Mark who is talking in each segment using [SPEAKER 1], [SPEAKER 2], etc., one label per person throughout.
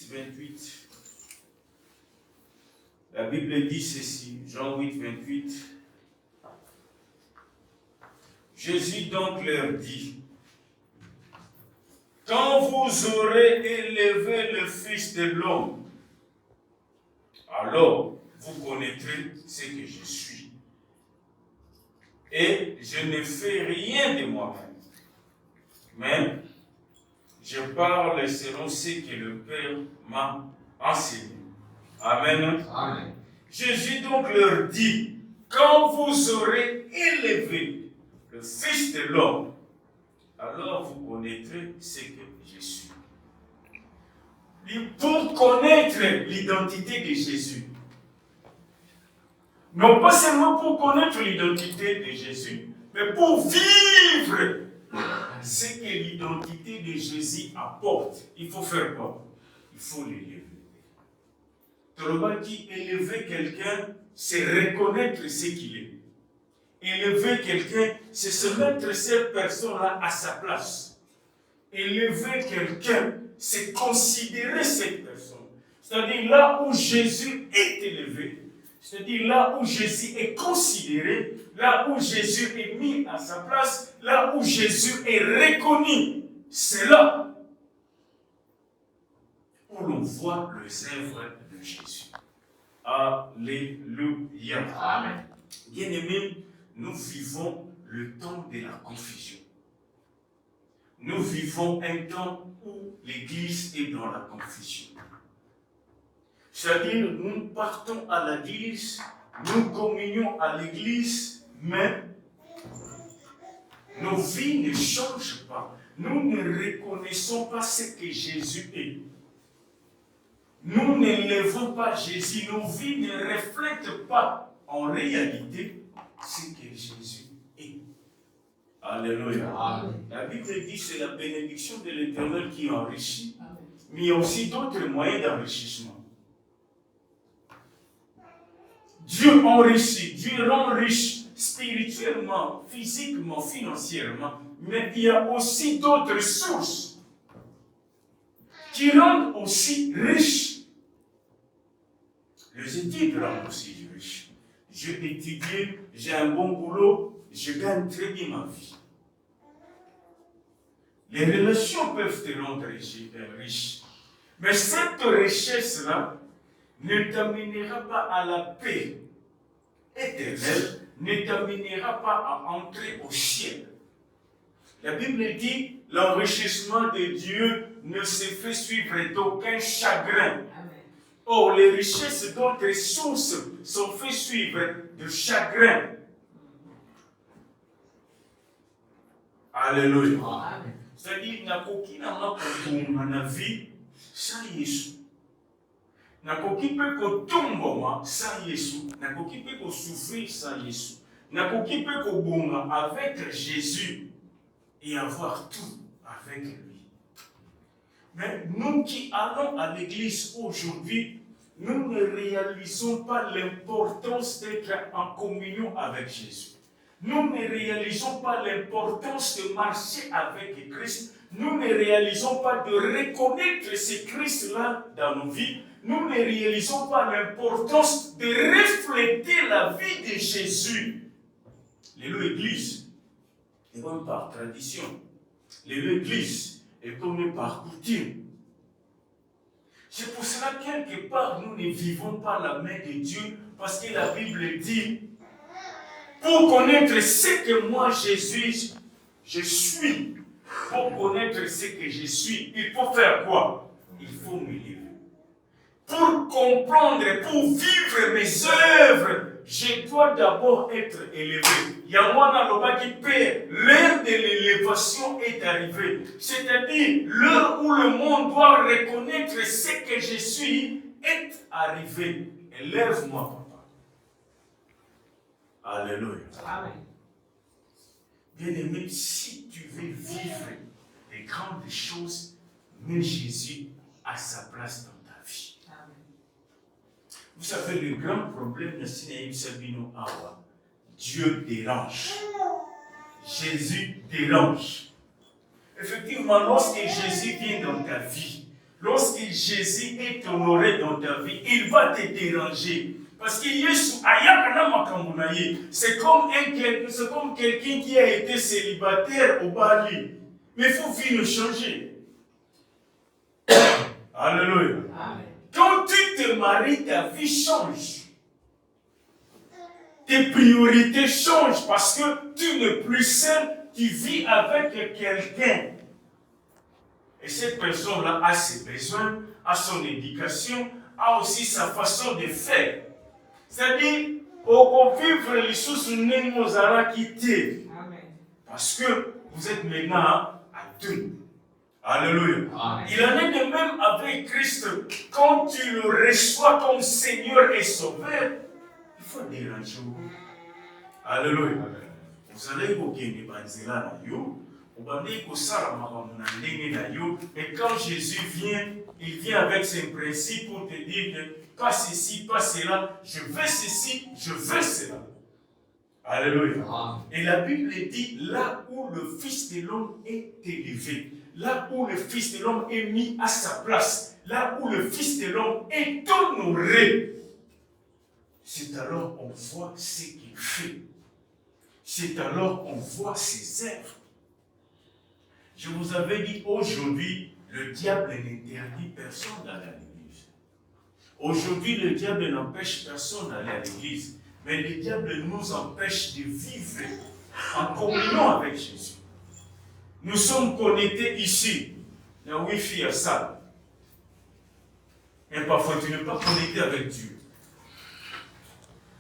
[SPEAKER 1] 28. La Bible dit ceci, Jean 8, 28. Jésus donc leur dit, quand vous aurez élevé le Fils de l'homme, alors vous connaîtrez ce que je suis. Et je ne fais rien de moi-même, mais je parle selon ce que le Père m'a enseigné. Amen.
[SPEAKER 2] Amen.
[SPEAKER 1] Jésus donc leur dit, quand vous aurez élevé le Fils de l'homme, alors vous connaîtrez ce que je suis. Pour connaître l'identité de Jésus, non pas seulement pour connaître l'identité de Jésus, mais pour vivre ce que l'identité de Jésus apporte, il faut faire quoi? Il faut l'élever. Troba qui élever quelqu'un, c'est reconnaître ce qu'il est. Élever quelqu'un, c'est se mettre cette personne-là à sa place. Élever quelqu'un, c'est considérer cette personne. C'est-à-dire là où Jésus est élevé, c'est-à-dire là où Jésus est considéré, là où Jésus est mis à sa place, là où Jésus est reconnu, c'est là où l'on voit les œuvres de Jésus. Alléluia.
[SPEAKER 2] Amen.
[SPEAKER 1] Bien-aimés, nous vivons le temps de la confusion. Nous vivons un temps où l'Église est dans la confusion. C'est-à-dire, nous partons à l'Église, nous communions à l'Église, mais nos vies ne changent pas. Nous ne reconnaissons pas ce que Jésus est. Nous n'élevons pas Jésus. Nos vies ne reflètent pas en réalité ce que Jésus est. Alléluia.
[SPEAKER 2] Amen.
[SPEAKER 1] La Bible dit que c'est la bénédiction de l'Éternel qui enrichit, mais il y a aussi d'autres moyens d'enrichissement. Dieu enrichit, Dieu rend riche spirituellement, physiquement, financièrement, mais il y a aussi d'autres sources qui rendent aussi riches. Les études rendent aussi riches. J'ai étudié, j'ai un bon boulot, je gagne très bien ma vie. Les relations peuvent te rendre riche. Mais cette richesse-là ne t'amènera pas à la paix éternelle, ne t'amènera pas à entrer au ciel. La Bible dit, l'enrichissement de Dieu ne se fait suivre d'aucun chagrin. Or, les richesses d'autres sources sont faites suivre de chagrin. Alléluia.
[SPEAKER 2] Amen.
[SPEAKER 1] C'est-à-dire, nakoki na makotumba na vie sans Yesu. Nakoki pe kotumboma sans Yesu. Nakoki pe souffrir sans Yesu. Nakoki pe kobonga avec Jésus et avoir tout avec lui. Mais nous qui allons à l'église aujourd'hui, nous ne réalisons pas l'importance d'être en communion avec Jésus. Nous ne réalisons pas l'importance de marcher avec Christ. Nous ne réalisons pas de reconnaître ce Christ-là dans nos vies. Nous ne réalisons pas l'importance de refléter la vie de Jésus. L'église est comme par tradition. L'église est comme par coutume. C'est pour cela que quelque part nous ne vivons pas la main de Dieu, parce que la Bible dit, pour connaître ce que moi, Jésus, je suis, pour connaître ce que je suis, il faut faire quoi? Il faut m'élever. Pour comprendre, pour vivre mes œuvres, je dois d'abord être élevé. Yamwana Loba qui paie, l'heure de l'élévation est arrivée. C'est-à-dire, l'heure où le monde doit reconnaître ce que je suis est arrivée. Élève-moi, papa. Alléluia.
[SPEAKER 2] Amen.
[SPEAKER 1] Bien-aimé, si tu veux vivre des grandes choses, mets Jésus à sa place dans ta vie.
[SPEAKER 2] Amen.
[SPEAKER 1] Vous savez, le grand problème de Sinaïm Sabino Awa, Dieu dérange. Jésus dérange. Effectivement, lorsque Jésus vient dans ta vie, lorsque Jésus est honoré dans ta vie, il va te déranger. Parce que Yesu ayakana makambo na ye. C'est comme quelqu'un qui a été célibataire au Bali. Mais il faut vivre changer. Alléluia. Amen. Quand tu te maries, ta vie change. Tes priorités changent parce que tu n'es plus seul, tu vis avec quelqu'un. Et cette personne-là a ses besoins, a son éducation, a aussi sa façon de faire. C'est-à-dire, au vivre les choses nous allons quitter. Parce que vous êtes maintenant à deux. Alléluia. Amen. Il en est de même avec Christ. Quand tu le reçois comme Seigneur et Sauveur, il faut déranger. Alléluia. Vous allez évoquer les banzela na yo. Et quand Jésus vient, il vient avec ses principes pour te dire que pas ceci, pas cela, je veux ceci, je veux cela. Alléluia. Et la Bible dit, là où le Fils de l'homme est élevé, là où le Fils de l'homme est mis à sa place, là où le Fils de l'homme est honoré, c'est alors qu'on voit ce qu'il fait. C'est alors qu'on voit ses œuvres. Je vous avais dit, aujourd'hui, le diable n'interdit personne d'aller à l'église. Aujourd'hui, le diable n'empêche personne d'aller à l'église. Mais le diable nous empêche de vivre en communion avec Jésus. Nous sommes connectés ici. Il y a Wi-Fi à ça. Et parfois, tu n'es pas connecté avec Dieu.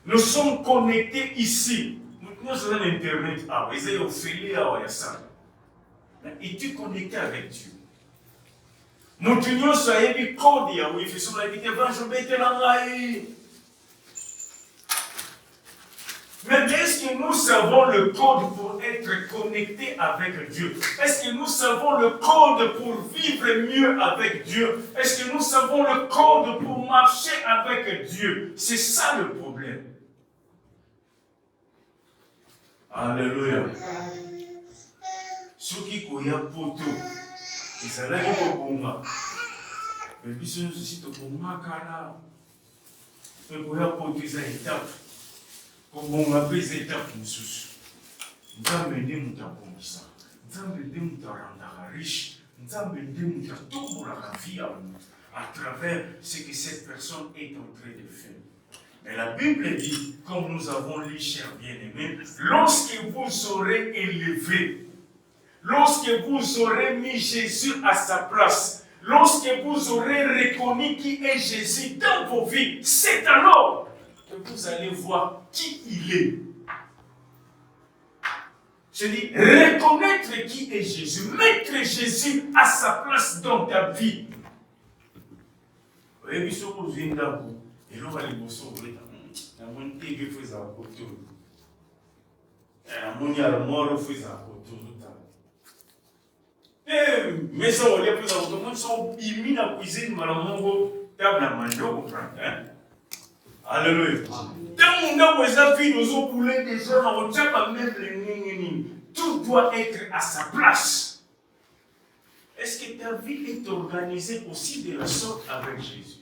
[SPEAKER 1] Nous sommes connectés ici. Nous avons Internet. Ah, vous avez Ophélie, ah, il y a ça. Et tu es connecté avec Dieu. Nous tenions ça et puis quand il y a Wi-Fi, sur la vie je vais te l'envoyer. Mais est-ce que nous savons le code pour être connecté avec Dieu? Est-ce que nous savons le code pour vivre mieux avec Dieu? Est-ce que nous savons le code pour marcher avec Dieu? C'est ça le problème. Alléluia. Ceux qui koya poto, ils allaient au Bonga. Mais puis ceux qui au Bonga, car ils koya poto, ils allaient étape. Comme on a pris les étapes, nous avons aidé mon temps, nous avons aidé mon temps rendre riche, nous avons aidé mon temps tout la vie à travers ce que cette personne est en train de faire. Mais la Bible dit, comme nous avons lu, chers bien-aimés, lorsque vous aurez élevé, lorsque vous aurez mis Jésus à sa place, lorsque vous aurez reconnu qui est Jésus dans vos vies, c'est alors que vous allez voir qui il est. Je dis, reconnaître qui est Jésus, mettre Jésus à sa place dans ta vie. Vous voyez, il faut que vous veniez d'abord. Et là, on va les bosser au bout. La montée qui fait à côté. La montée à la mort fait à côté. Mais ça, on les fait à côté. Ils sont mis dans la cuisine, malamongo, table à manger, vous comprenez? Alléluia. Dans mon âme, les filles nous ont boulé des gens, on ne tient pas même les nini. Tout doit être à sa place. Est-ce que ta vie est organisée aussi de la sorte avec Jésus?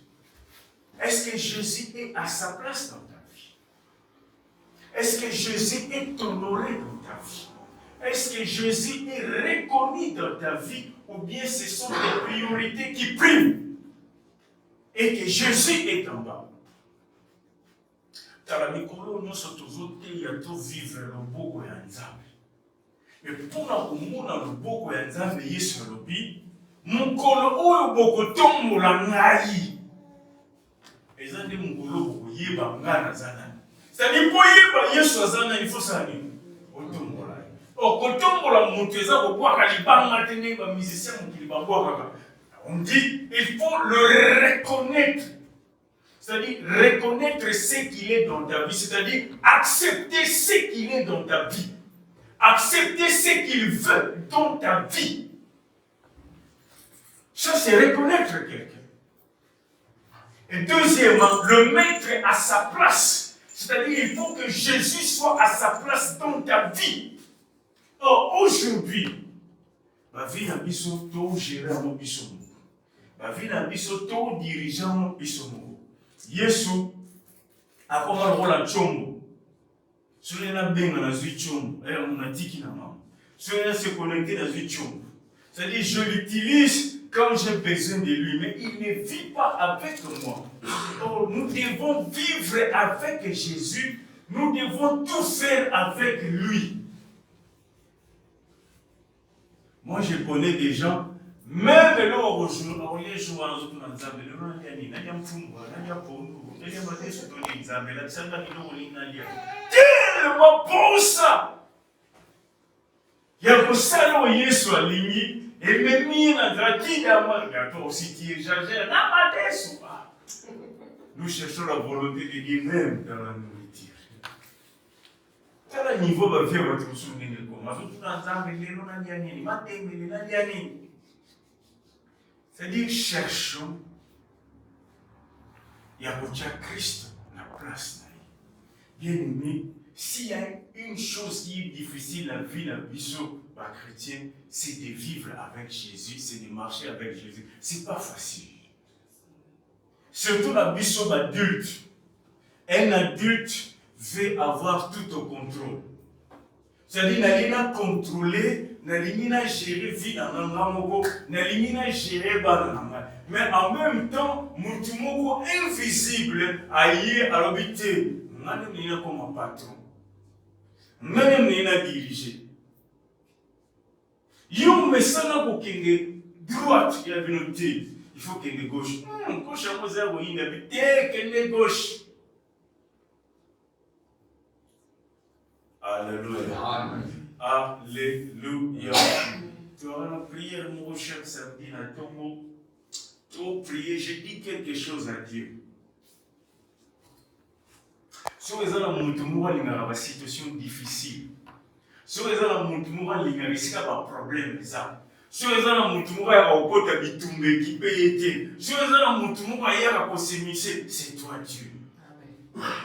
[SPEAKER 1] Est-ce que Jésus est à sa place dans ta vie? Est-ce que Jésus est honoré dans ta vie? Est-ce que Jésus est reconnu dans ta vie? Ou bien ce sont des priorités qui priment? Et que Jésus est en bas? Talamikolo nous sommes toujours vivre le beau et ensemble. Mais pour nous le beau et ensemble, Yesu lobi, mon colo ou beaucoup tombe la ngai. Et ça dit mon colo beaucoup yeba ngana zana. Ça dit pour yeba Yesu zana il faut ça ni. Otombo la. O kotombo la monteza ko kwa kalibanga tene ba musicien mon kilibangwa kaka. On dit il faut le reconnaître. C'est-à-dire reconnaître ce qu'il est dans ta vie, c'est-à-dire accepter ce qu'il est dans ta vie, accepter ce qu'il veut dans ta vie. Ça, c'est reconnaître quelqu'un. Et deuxièmement, le mettre à sa place, c'est-à-dire il faut que Jésus soit à sa place dans ta vie. Or, aujourd'hui, ma vie a mis son taux, gérer mon bisson. bavina biso to dirigeant biso moko. Yesu akoma lokola chombo. Soki na benga na zwi chombo, on a tiki na mama. Soki se connecter na zwi chombo. C'est-à-dire je l'utilise quand j'ai besoin de lui, mais il ne vit pas avec moi. Donc, nous devons vivre avec Jésus, nous devons tout faire avec lui. Moi, je connais des gens, même là où je joue à tellement bon ça! Il y a que ça où Yesu aligné. Et même si on a gratuit dans aussi qui exagère, nous cherchons la volonté de Dieu même dans la nourriture. Quel niveau va faire votre souvenir comme c'est-à-dire, cherchons, il y a Christ la place. Bien aimé, s'il y a une chose qui est difficile la vie, la biseau, chrétien, c'est de vivre avec Jésus, c'est de marcher avec Jésus. C'est pas facile. Surtout la biseau adulte. Un adulte veut avoir tout au contrôle. C'est-à-dire, il a contrôlé, il a géré vie dans l'angamoko, il a géré banana. Mais en même temps, Moutumoko invisible, aïe à l'habité. Il a comme un patron. Il a dirigé. Yo me sana ko kenge droite ya binoté, il faut kenge gauche. Gauche à moza ko yinda bité kenge gauche. Alléluia. Amen. Alléluia. Tu auras la prière mon chaque samedi à Tomo. Tu prier, je dis quelque chose à Dieu. Si vous avez une situation difficile, si vous avez un problème, si vous avez un problème, si vous avez un problème, c'est toi Dieu.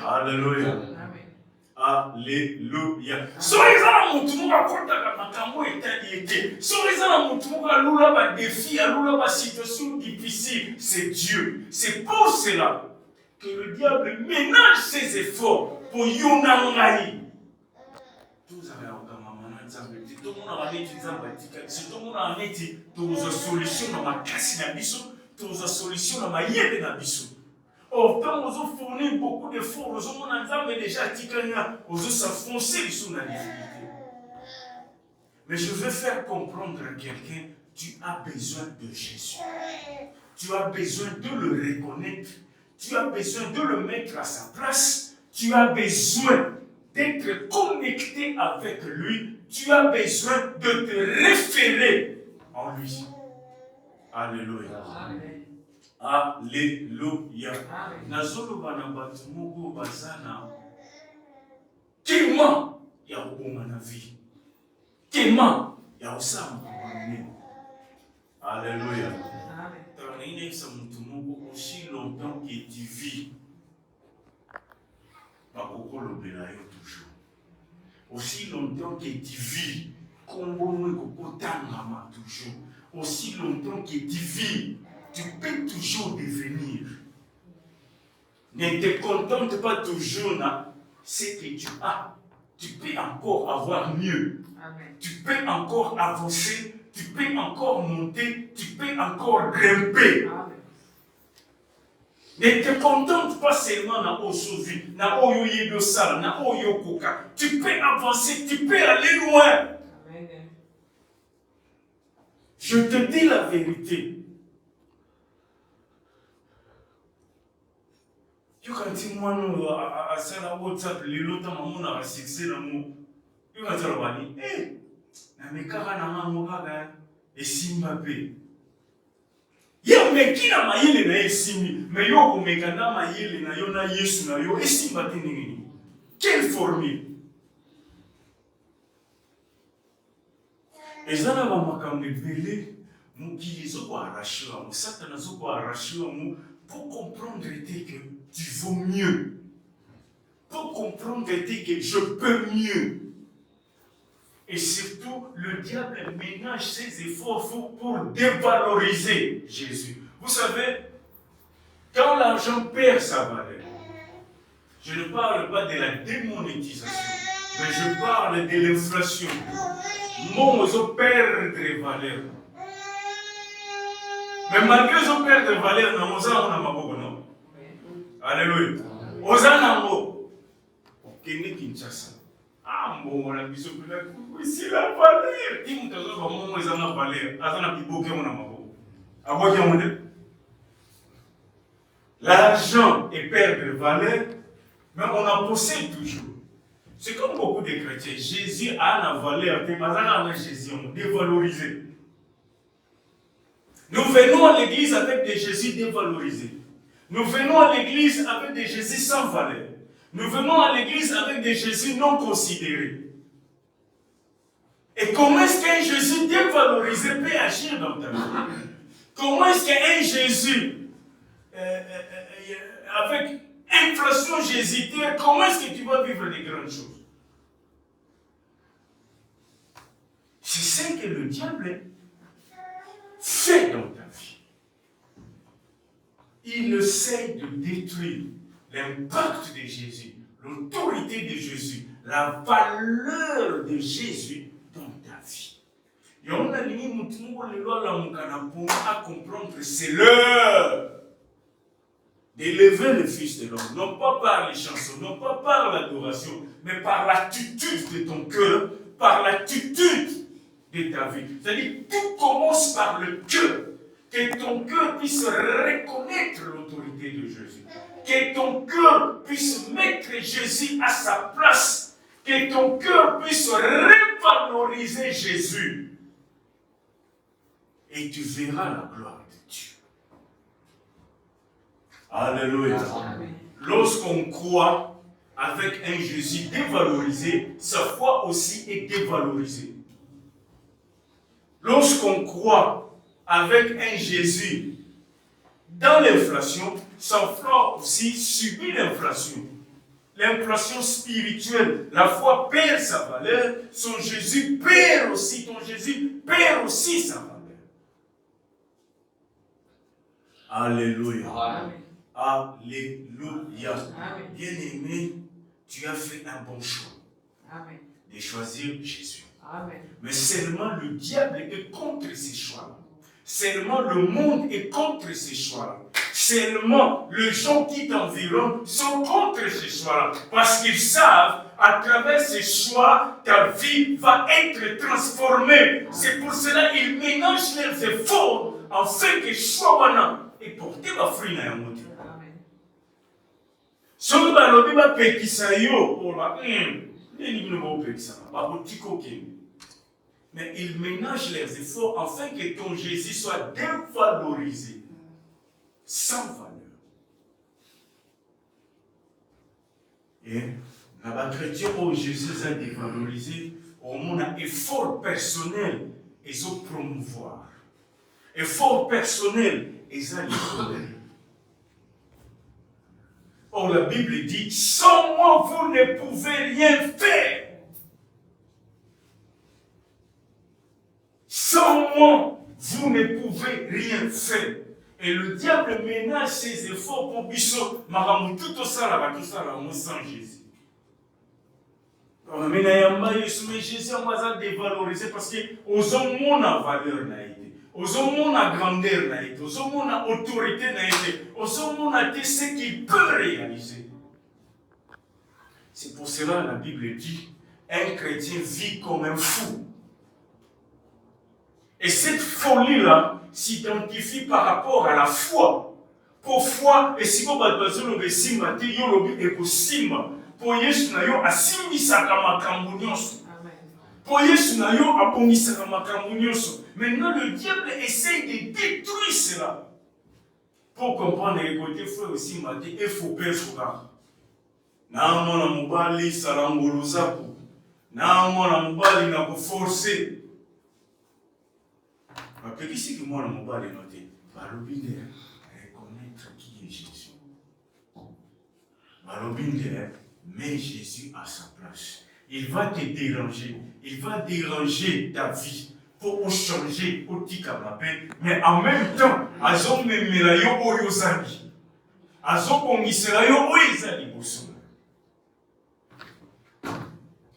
[SPEAKER 1] Alléluia. Alléluia. Si vous avez un situation difficile, c'est Dieu. C'est pour cela que le diable ménage ses efforts pour Yonangaï. Tous avez un tout le monde a une solution dans ma casse na biso, une solution dans ma yede na biso. Or, quand vous fournissez beaucoup d'efforts, vous avez déjà tikanya, vous s'enfoncer sur la difficulté. Mais je veux faire comprendre à quelqu'un, tu as besoin de Jésus. Tu as besoin de le reconnaître. Tu as besoin de le mettre à sa place. Tu as besoin d'être connecté avec lui. Tu as besoin de te référer en lui. Alléluia. Amen. Alléluia. Nazolo banabatu mugo bazana. Kema ya ubonga na vie. Kema ya usama kwa. Alléluia. Aussi longtemps que tu vis, toujours. Aussi longtemps que tu vis, toujours. Aussi longtemps que tu vis, tu peux toujours devenir. Ne te contente pas toujours de ce que tu as. Tu peux encore avoir mieux. Amen. Tu peux encore avancer. Tu peux encore monter. Tu peux encore grimper. Amen. Ne te contente pas seulement dans Osovi, dans Oyoye Sala, dans Oyokoka. Tu peux avancer, tu peux aller loin. Amen. Je te dis la vérité. You can see moi à Sala WhatsApp, les lots dans mon a succès dans mon. You can tell me, eh, na mekara na mamoka et Simbape. Ya mekina mayele na esimi, mais yo komekana mayele na yo na Yesu na yo esimba tenini. Quelle formule! Ezana ba makambe belé, mukili zoko arashiwa, musatana zoko arashiwa mu pour comprendre que tu vaux mieux. Pour comprendre que je peux mieux. Et surtout, le diable ménage ses efforts pour dévaloriser Jésus. Vous savez, quand l'argent perd sa valeur, je ne parle pas de la démonétisation, mais je parle de l'inflation. Mon perd de valeur. Mais malgré que perd de valeur, nous avons non. Alléluia. Osanango. Kene Kinshasa. Ah, bon, on a vu ce que c'est la valeur. Dis-moi, tu as comment ils ont la valeur. Attends, tu peux que mon amour. À quoi tu as l'argent est perd de valeur, mais on en possède toujours. C'est comme beaucoup de chrétiens. Jésus a la valeur, mais Jésus on dévalorisé. Nous venons à l'église avec des Jésus dévalorisés. Nous venons à l'église avec des Jésus sans valeur. Nous venons à l'église avec des Jésus non considérés. Et comment est-ce qu'un Jésus dévalorisé peut agir dans ta vie? Comment est-ce qu'un Jésus avec inflation jésuitaire, comment est-ce que tu vas vivre des grandes choses? C'est ce que le diable fait dans ta vie. Il essaie de détruire l'impact de Jésus, l'autorité de Jésus, la valeur de Jésus dans ta vie. Et on a mis à comprendre que c'est l'heure d'élever le Fils de l'homme, non pas par les chansons, non pas par l'adoration, mais par l'attitude de ton cœur, par l'attitude de ta vie. C'est-à-dire, tout commence par le cœur. Que ton cœur puisse reconnaître l'autorité de Jésus. Que ton cœur puisse mettre Jésus à sa place. Que ton cœur puisse revaloriser Jésus. Et tu verras la gloire de Dieu. Alléluia. Lorsqu'on croit avec un Jésus dévalorisé, sa foi aussi est dévalorisée. Lorsqu'on croit avec un Jésus dans l'inflation, sa foi aussi subit l'inflation. L'inflation spirituelle, la foi perd sa valeur, son Jésus perd aussi, ton Jésus perd aussi sa valeur. Alléluia. Amen. Alléluia. Bien-aimé, tu as fait un bon choix. Amen. De choisir Jésus. Amen. Mais seulement le diable est contre ces choix-là. Seulement le monde est contre ces choix-là. Seulement les gens qui t'environnent sont contre ces choix-là. Parce qu'ils savent, à travers ces choix, ta vie va être transformée. C'est pour cela qu'ils ménagent leurs efforts afin que choix et porter ma fruit dans la moitié. Si on va le dire, mais ils ménagent leurs efforts afin que ton Jésus soit dévalorisé, sans valeur. Et la chrétien où Jésus a dévalorisé, au monde a effort personnel et se promouvoir. Effort personnel et ça les. Or la Bible dit, sans moi vous ne pouvez rien faire. Sans moi, vous ne pouvez rien faire. Et le diable ménage ses efforts pour puisse tout ça sans Jésus. Mais Jésus a dévalorisé parce que aux hommes on a valeur naïté, aux hommes on a grandeur naïté, aux hommes on a autorité naïté, aux hommes on a ce qu'il peut réaliser. C'est pour cela que la Bible dit, un chrétien vit comme un fou. Et cette folie-là s'identifie par rapport à la foi. Pour foi, et si vous avez besoin de pour Yesu na yo asimisaka makambo nyonso. Pour Yesu na yo abongisaka makambo nyonso. Maintenant le diable essaie de détruire cela. Pour comprendre les côtés frère aussi maté il faut perdre. Na mona mobali salangoluzaku. Na mona mobali na ko forcer. Parce que si que moi mon bas est noté, Balobinde reconnaître qui est Jésus. Balobinde met Jésus à sa place. Il va te déranger. Il va déranger ta vie pour changer, pour tikamape, mais en même temps, azo memela yo oyo zali. Azo kongisela yo oyo zali boso.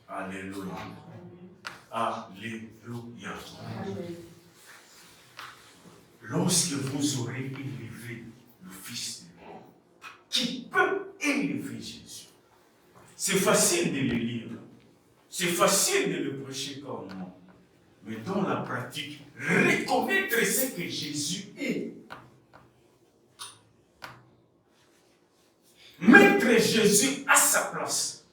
[SPEAKER 1] Alléluia. Alléluia. Lorsque vous aurez élevé le Fils de l'homme, qui peut élever Jésus? C'est facile de le lire, c'est facile de le prêcher comme moi, mais dans la pratique, reconnaître ce que Jésus est. Mettre Jésus à sa place.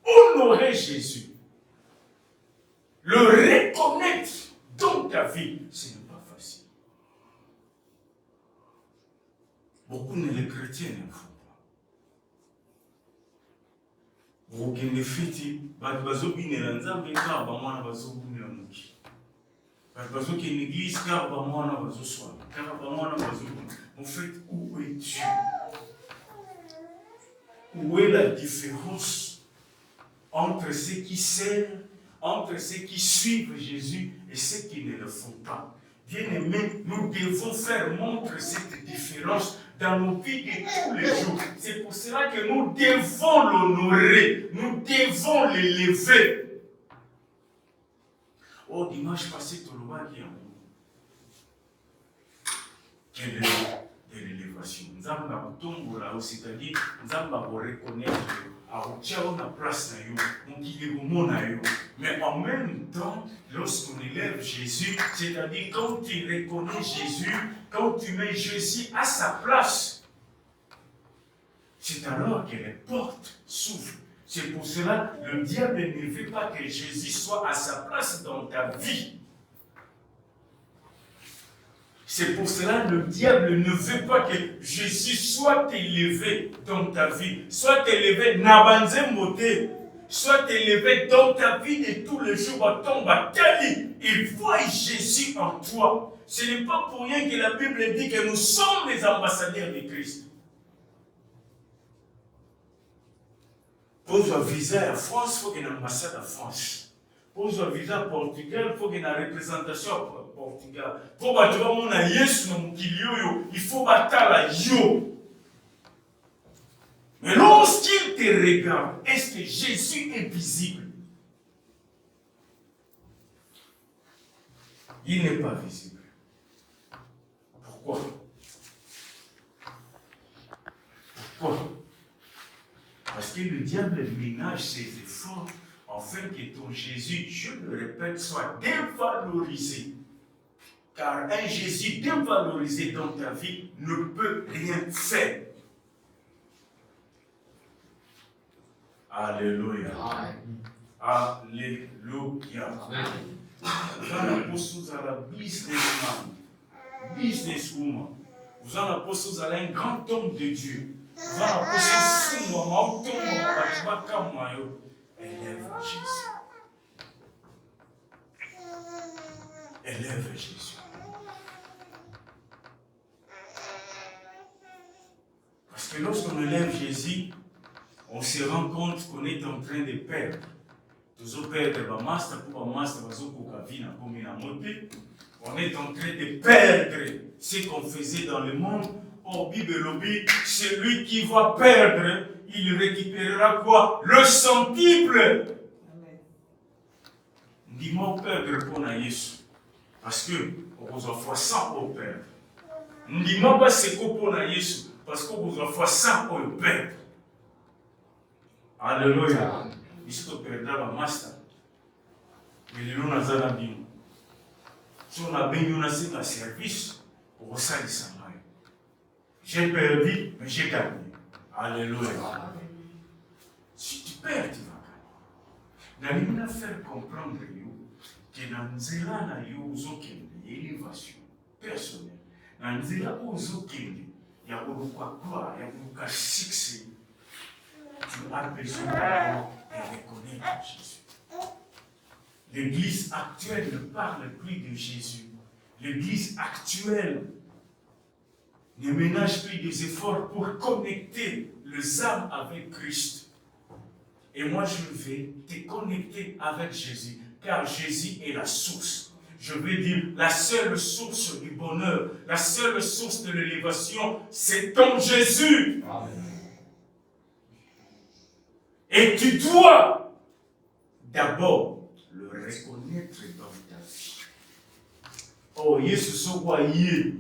[SPEAKER 1] Honorer Jésus. Le reconnaître dans ta vie, ce n'est pas facile. Beaucoup de les chrétiens ne font pas. Vous qui ne faites pas, vous avez une église, en fait, où es-tu? Où est la différence entre ceux qui servent, entre ceux qui suivent Jésus et ceux qui ne le font pas? Bien-aimés, nous devons faire montre cette différence dans nos vies de tous les jours. C'est pour cela que nous devons l'honorer, nous devons l'élever. Oh, dimanche passé, tout le monde qui est en nous. Quelle est de l'élévation? Nous avons tombola, c'est-à-dire nous avons reconnaître à la place mais en même temps, lorsqu'on élève Jésus, c'est-à-dire quand tu reconnais Jésus, quand tu mets Jésus à sa place, c'est alors que les portes s'ouvrent. C'est pour cela que le diable ne veut pas que Jésus soit à sa place dans ta vie. C'est pour cela que le diable ne veut pas que Jésus soit élevé dans ta vie, soit élevé soit élevé dans ta vie de tous les jours. Il voit Jésus en toi. Ce n'est pas pour rien que la Bible dit que nous sommes les ambassadeurs de Christ. Pour viser la France, il faut qu'il y ait une ambassade à France. Pour viser à Portugal, il faut qu'il y ait une représentation à Portugal. Pour que Yesu na mukili yoyo, il faut batala yo. Mais lorsqu'il te regarde, est-ce que Jésus est visible? Il n'est pas visible. Pourquoi? Pourquoi? Parce que le diable ménage ses efforts afin que ton Jésus, je le répète, soit dévalorisé. Car un Jésus dévalorisé dans ta vie ne peut rien faire. Alléluia. Alléluia. Vous en avez sous à la businesswoman. Vous en avez sous à un grand homme de Dieu. Vous en avez sous à élève Jésus. Élève Jésus. Parce que lorsqu'on élève Jésus, on se rend compte qu'on est en train de perdre. On est en train de perdre ce qu'on faisait dans le monde. Oh, Bible lobby, celui qui va perdre, il récupérera quoi? Le centuple. Dis-moi perdre pour Yesu. Parce que on a fois 100 au perdre. Dis-moi pas c'est quoi pour Yesu. Parce qu'on a fois 100 au perdre. Alléluia. Ici, tu perdras la master. Mais les gens n'ont pas bien. Si on a bien un service, pour ça, ils s'en aillent. J'ai perdu, mais j'ai gagné. Alléluia. Si tu perds, tu vas gagner. Nous allons faire comprendre que dans nzela na yo uzokende élévation personnelle. Dans nzela uzokende ya kuluka gloire, ya kuluka succès. Tu as besoin de reconnaître Jésus. L'église actuelle ne parle plus de Jésus. L'église actuelle ne ménage plus des efforts pour connecter les âmes avec Christ. Et moi, je vais te connecter avec Jésus. car Jésus est la source. Je veux dire, la seule source du bonheur, la seule source de l'élévation, c'est en Jésus. Amen. Et tu dois d'abord le reconnaître dans ta vie. Oh, Yesu sokwa yé,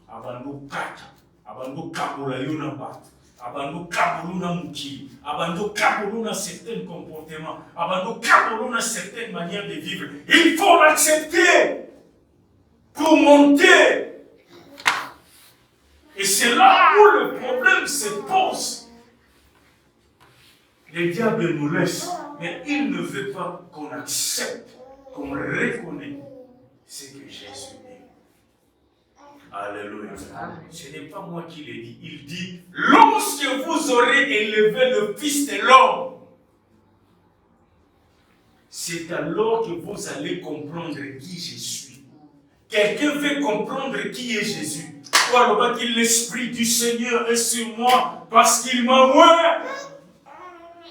[SPEAKER 1] abando kata, abando kabola yona bat, abando kaboluna muki, abando kaboluna certains comportements, abando kaboluna certaines manières de vivre. Il faut l'accepter pour monter. Et c'est là où le problème se pose. Le diable nous laisse, mais il ne veut pas qu'on accepte, qu'on reconnaisse ce que Jésus est. Alléluia. Ce n'est pas moi qui l'ai dit. Il dit, lorsque vous aurez élevé le Fils de l'homme, c'est alors que vous allez comprendre qui je suis. Quelqu'un veut comprendre qui est Jésus. Pourquoi qu'il l'Esprit du Seigneur est sur moi parce qu'il m'a oint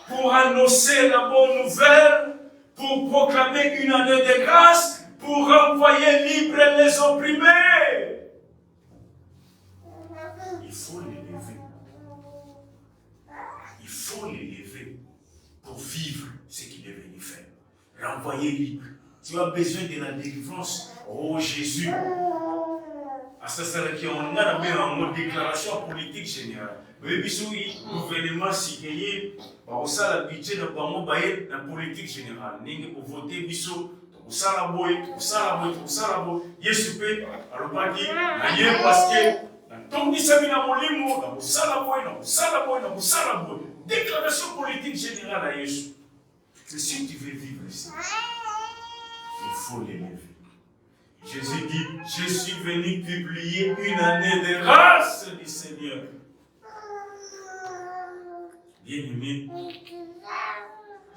[SPEAKER 1] pour annoncer la bonne nouvelle, pour proclamer une année de grâce, pour renvoyer libres les opprimés. Il faut l'élever. Il faut l'élever pour vivre ce qu'il est venu faire. Renvoyer libre. Tu as besoin de la délivrance. Oh Jésus. À ça, c'est qu'on a une déclaration politique générale. Mais le gouvernement signé, la budget de la politique générale. Pour voter, pour ça la boy, pour ça la boy, pour ça la boy. Yesu peut, alors pas dire, parce que, tant que ça vient à mon limo, pour ça la boy, pour ça la boy, pour ça la boy. Déclaration politique générale à Yesu. Mais si tu veux vivre ici, il faut l'élever. Jésus dit, je suis venu publier une année de grâce du Seigneur. Bien-aimé,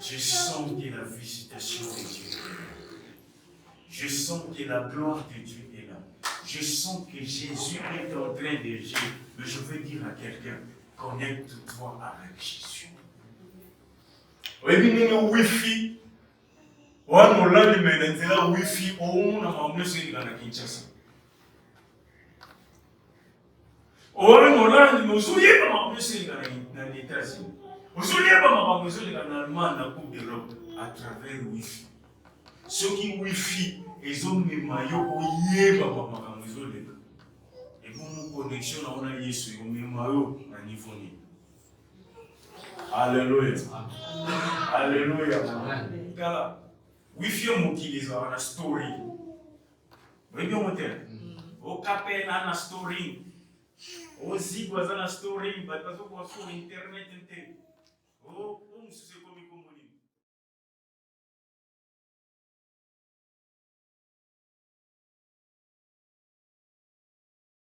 [SPEAKER 1] je sens que la visitation de Dieu est là. Je sens que la gloire de Dieu est là. Je sens que Jésus est en train d'agir. Mais je veux dire à quelqu'un, connecte-toi avec Jésus. Oui, mais nous, Wi-Fi. Wana Hollande menenzela wifi ouna maumeseli kana Kinshasa. Wana Hollande muzuyeba maumeseli kana États-Unis. Muzuyeba maumeseli kana Allemagne na Coupe d'Europe à travers wifi. Ceux qui wifi ezomema yo oyeba makamuzole. Et pour mon connexion na ona Yesu omema yo na niveau ni. Alléluia. Alléluia. Amen. Wifi mukiliza wana story. Wewe mmoja. Okapena na story. Ozigwa za na story, batazo kwa sur internet nte.